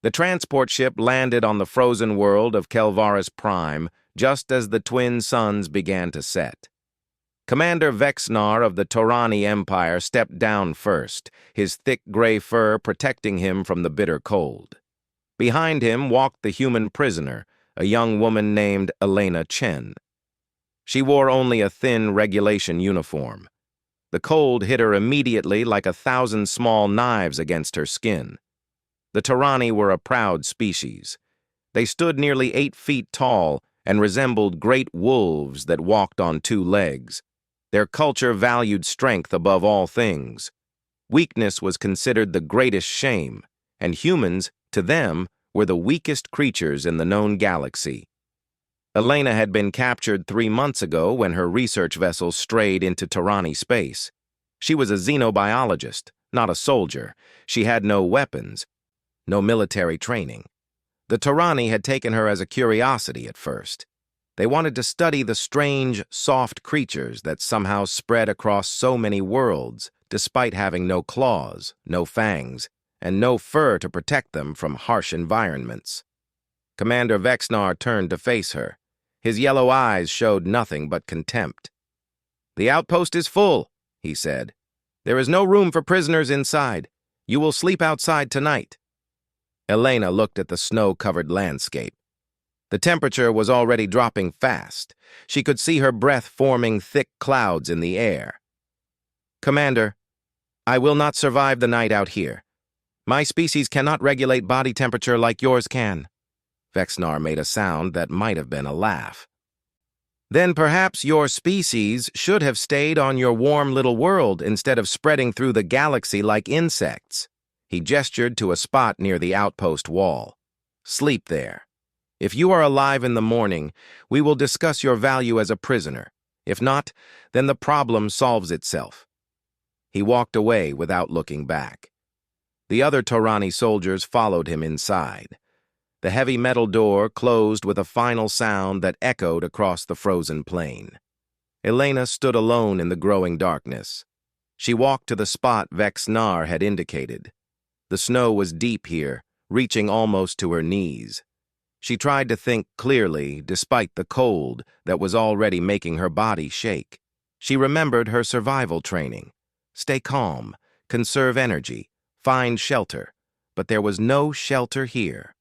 The transport ship landed on the frozen world of Kelvaris Prime just as the twin suns began to set. Commander Vexnar of the Torani Empire stepped down first, his thick gray fur protecting him from the bitter cold. Behind him walked the human prisoner, a young woman named Elena Chen. She wore only a thin regulation uniform. The cold hit her immediately like 1,000 small knives against her skin. The Torani were a proud species. They stood nearly 8 feet tall and resembled great wolves that walked on 2 legs. Their culture valued strength above all things. Weakness was considered the greatest shame, and humans, to them, were the weakest creatures in the known galaxy. Elena had been captured 3 months ago when her research vessel strayed into Torani space. She was a xenobiologist, not a soldier. She had no weapons, no military training. The Torani had taken her as a curiosity at first. They wanted to study the strange, soft creatures that somehow spread across so many worlds, despite having no claws, no fangs, and no fur to protect them from harsh environments. Commander Vexnar turned to face her. His yellow eyes showed nothing but contempt. "The outpost is full," he said. "There is no room for prisoners inside. You will sleep outside tonight." Elena looked at the snow-covered landscape. The temperature was already dropping fast. She could see her breath forming thick clouds in the air. "Commander, I will not survive the night out here. My species cannot regulate body temperature like yours can." Vexnar made a sound that might have been a laugh. "Then perhaps your species should have stayed on your warm little world instead of spreading through the galaxy like insects." He gestured to a spot near the outpost wall. "Sleep there. If you are alive in the morning, we will discuss your value as a prisoner. If not, then the problem solves itself." He walked away without looking back. The other Torani soldiers followed him inside. The heavy metal door closed with a final sound that echoed across the frozen plain. Elena stood alone in the growing darkness. She walked to the spot Vexnar had indicated. The snow was deep here, reaching almost to her knees. She tried to think clearly, despite the cold that was already making her body shake. She remembered her survival training. Stay calm, conserve energy, find shelter. But there was no shelter here.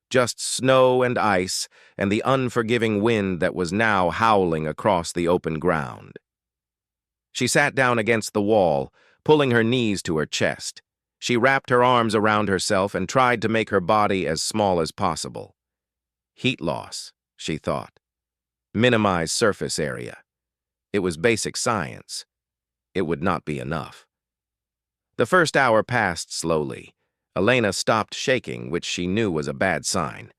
Just snow and ice and the unforgiving wind that was now howling across the open ground. She sat down against the wall, pulling her knees to her chest. She wrapped her arms around herself and tried to make her body as small as possible. Heat loss, she thought. Minimize surface area. It was basic science. It would not be enough. The first hour passed slowly. Elena stopped shaking, which she knew was a bad sign.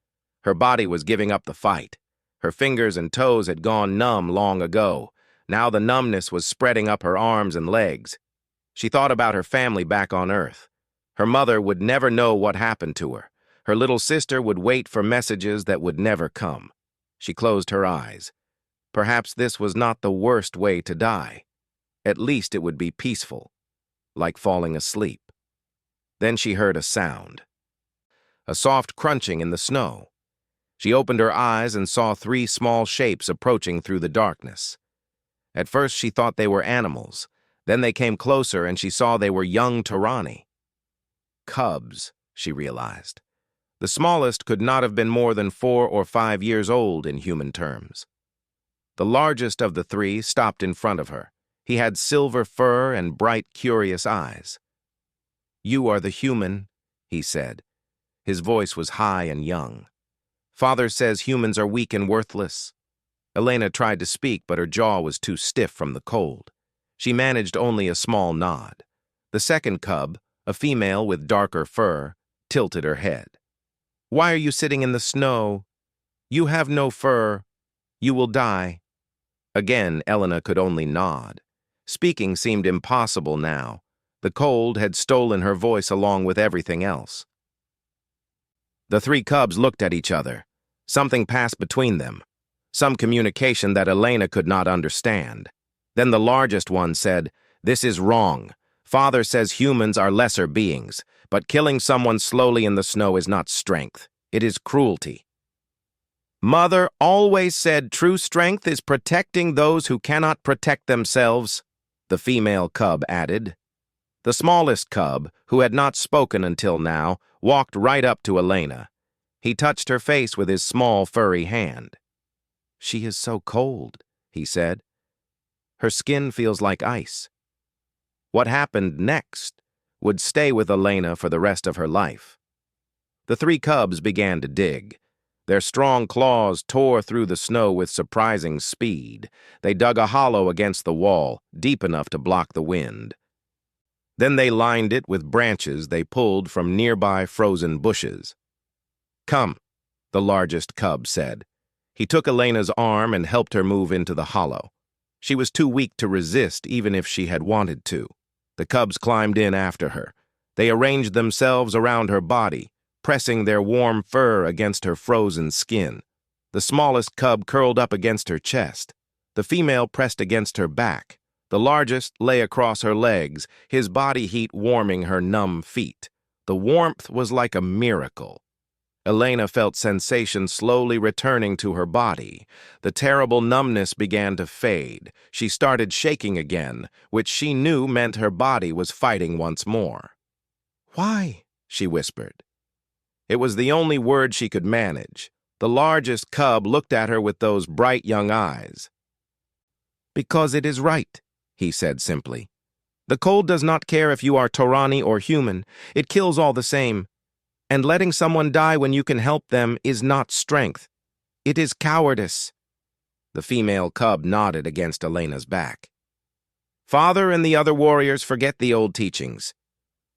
Her body was giving up the fight. Her fingers and toes had gone numb long ago. Now the numbness was spreading up her arms and legs. She thought about her family back on Earth. Her mother would never know what happened to her. Her little sister would wait for messages that would never come. She closed her eyes. Perhaps this was not the worst way to die. At least it would be peaceful, like falling asleep. Then she heard a sound. A soft crunching in the snow. She opened her eyes and saw 3 small shapes approaching through the darkness. At first she thought they were animals. Then they came closer and she saw they were young Torani. Cubs, she realized. The smallest could not have been more than 4 or 5 years old in human terms. The largest of the 3 stopped in front of her. He had silver fur and bright, curious eyes. "You are the human," he said. His voice was high and young. "Father says humans are weak and worthless." Elena tried to speak, but her jaw was too stiff from the cold. She managed only a small nod. The second cub, a female with darker fur, tilted her head. "Why are you sitting in the snow? You have no fur. You will die." Again, Elena could only nod. Speaking seemed impossible now. The cold had stolen her voice along with everything else. The 3 cubs looked at each other. Something passed between them. Some communication that Elena could not understand. Then the largest one said, "This is wrong. Father says humans are lesser beings. but killing someone slowly in the snow is not strength. It is cruelty. Mother always said true strength is protecting those who cannot protect themselves, the female cub added. The smallest cub, who had not spoken until now, walked right up to Elena. He touched her face with his small, furry hand. "She is so cold," he said. "Her skin feels like ice." What happened next would stay with Elena for the rest of her life. The three cubs began to dig. Their strong claws tore through the snow with surprising speed. They dug a hollow against the wall, deep enough to block the wind. Then they lined it with branches they pulled from nearby frozen bushes. "Come," the largest cub said. He took Elena's arm and helped her move into the hollow. She was too weak to resist even if she had wanted to. The cubs climbed in after her. They arranged themselves around her body, pressing their warm fur against her frozen skin. The smallest cub curled up against her chest. The female pressed against her back. The largest lay across her legs, his body heat warming her numb feet. The warmth was like a miracle. Elena felt sensation slowly returning to her body. The terrible numbness began to fade. She started shaking again, which she knew meant her body was fighting once more. "Why?" she whispered. It was the only word she could manage. The largest cub looked at her with those bright young eyes. "Because it is right," he said simply. "The cold does not care if you are Torani or human. It kills all the same. And letting someone die when you can help them is not strength. It is cowardice." The female cub nodded against Elena's back. "Father and the other warriors forget the old teachings.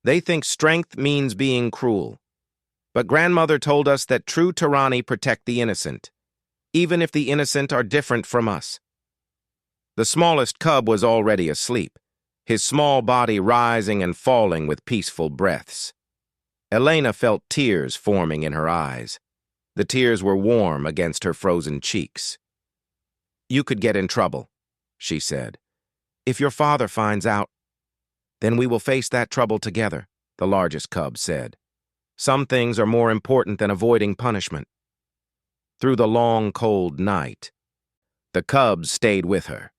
They think strength means being cruel. But grandmother told us that true Torani protect the innocent, even if the innocent are different from us." The smallest cub was already asleep, his small body rising and falling with peaceful breaths. Elena felt tears forming in her eyes. The tears were warm against her frozen cheeks. "You could get in trouble," she said. "If your father finds out, then we will face that trouble together," the largest cub said. "Some things are more important than avoiding punishment." Through the long, cold night, the cubs stayed with her.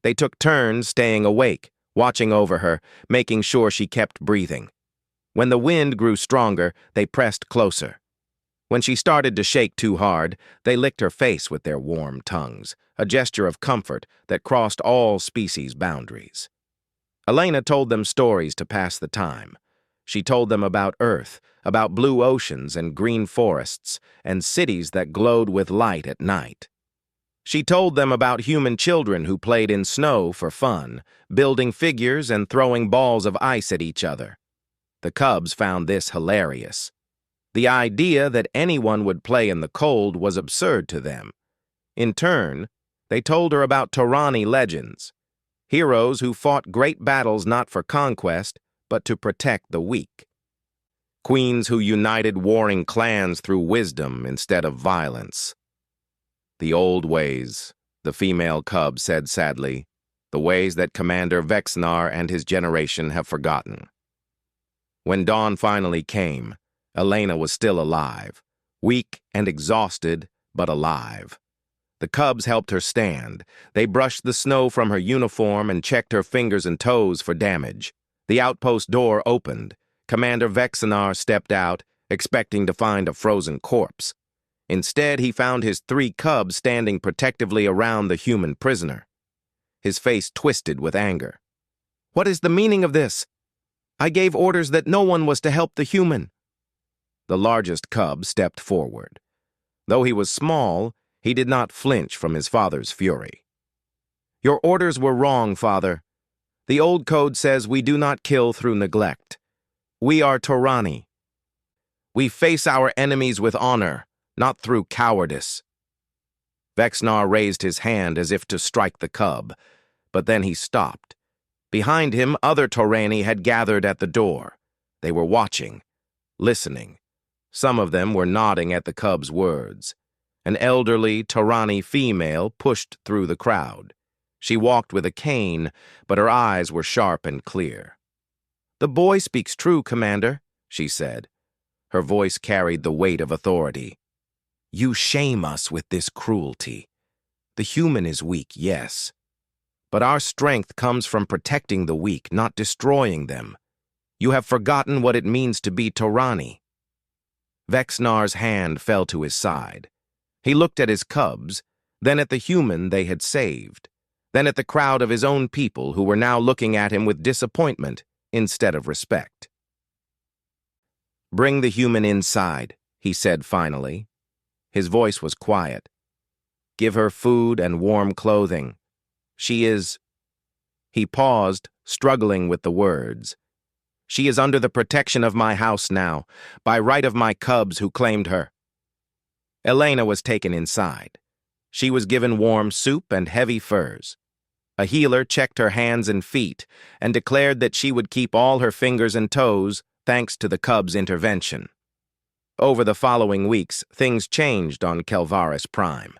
They took turns staying awake, watching over her, making sure she kept breathing. When the wind grew stronger, they pressed closer. When she started to shake too hard, they licked her face with their warm tongues, a gesture of comfort that crossed all species boundaries. Elena told them stories to pass the time. She told them about Earth, about blue oceans and green forests, and cities that glowed with light at night. She told them about human children who played in snow for fun, building figures and throwing balls of ice at each other. The cubs found this hilarious. The idea that anyone would play in the cold was absurd to them. In turn, they told her about Torani legends, heroes who fought great battles not for conquest, but to protect the weak. Queens who united warring clans through wisdom instead of violence. "The old ways," the female cub said sadly, "the ways that Commander Vexnar and his generation have forgotten." When dawn finally came, Elena was still alive, weak and exhausted, but alive. The cubs helped her stand. They brushed the snow from her uniform and checked her fingers and toes for damage. The outpost door opened. Commander Vexnar stepped out, expecting to find a frozen corpse. Instead, he found his three cubs standing protectively around the human prisoner. His face twisted with anger. "What is the meaning of this? I gave orders that no one was to help the human." The largest cub stepped forward. Though he was small, he did not flinch from his father's fury. "Your orders were wrong, father. The old code says we do not kill through neglect. We are Torani. We face our enemies with honor, not through cowardice." Vexnar raised his hand as if to strike the cub, but then he stopped. Behind him, other Torani had gathered at the door. They were watching, listening. Some of them were nodding at the cub's words. An elderly Torani female pushed through the crowd. She walked with a cane, but her eyes were sharp and clear. "The boy speaks true, Commander," she said. Her voice carried the weight of authority. You shame us with this cruelty. The human is weak, yes. But our strength comes from protecting the weak, not destroying them. You have forgotten what it means to be Torani. Vexnar's hand fell to his side. He looked at his cubs, then at the human they had saved, then at the crowd of his own people who were now looking at him with disappointment instead of respect. Bring the human inside, he said finally. His voice was quiet. Give her food and warm clothing. She is... He paused, struggling with the words. She is under the protection of my house now, by right of my cubs who claimed her. Elena was taken inside. She was given warm soup and heavy furs. A healer checked her hands and feet and declared that she would keep all her fingers and toes thanks to the cubs' intervention. Over the following weeks, things changed on Kelvaris Prime.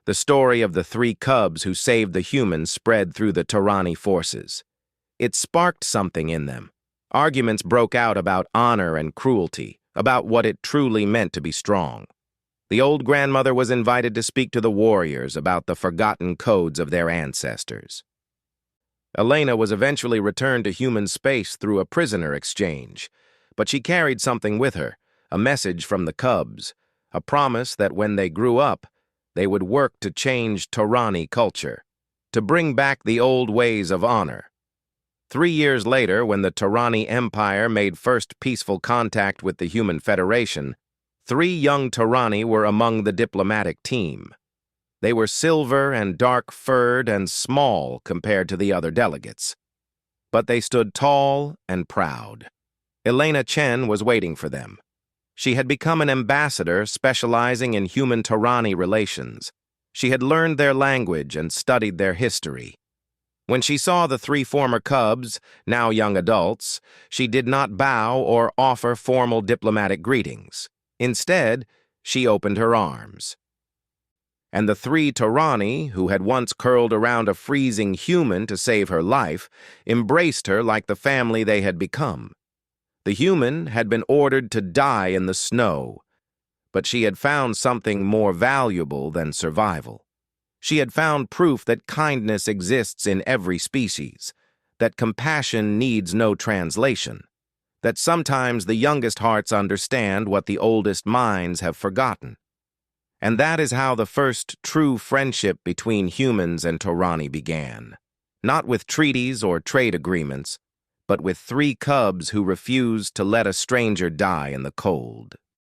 The story of the 3 cubs who saved the humans spread through the Torani forces. It sparked something in them. Arguments broke out about honor and cruelty, about what it truly meant to be strong. The old grandmother was invited to speak to the warriors about the forgotten codes of their ancestors. Elena was eventually returned to human space through a prisoner exchange, but she carried something with her, a message from the cubs, a promise that when they grew up, they would work to change Torani culture, to bring back the old ways of honor. 3 years later, when the Torani Empire made first peaceful contact with the Human Federation, 3 young Torani were among the diplomatic team. They were silver and dark-furred and small compared to the other delegates. But they stood tall and proud. Elena Chen was waiting for them. She had become an ambassador specializing in human Torani relations. She had learned their language and studied their history. When she saw the 3 former cubs, now young adults, she did not bow or offer formal diplomatic greetings. Instead, she opened her arms. And the 3 Torani, who had once curled around a freezing human to save her life, embraced her like the family they had become. The human had been ordered to die in the snow, but she had found something more valuable than survival. She had found proof that kindness exists in every species, that compassion needs no translation, that sometimes the youngest hearts understand what the oldest minds have forgotten. And that is how the first true friendship between humans and Torani began, not with treaties or trade agreements, but with 3 cubs who refused to let a stranger die in the cold.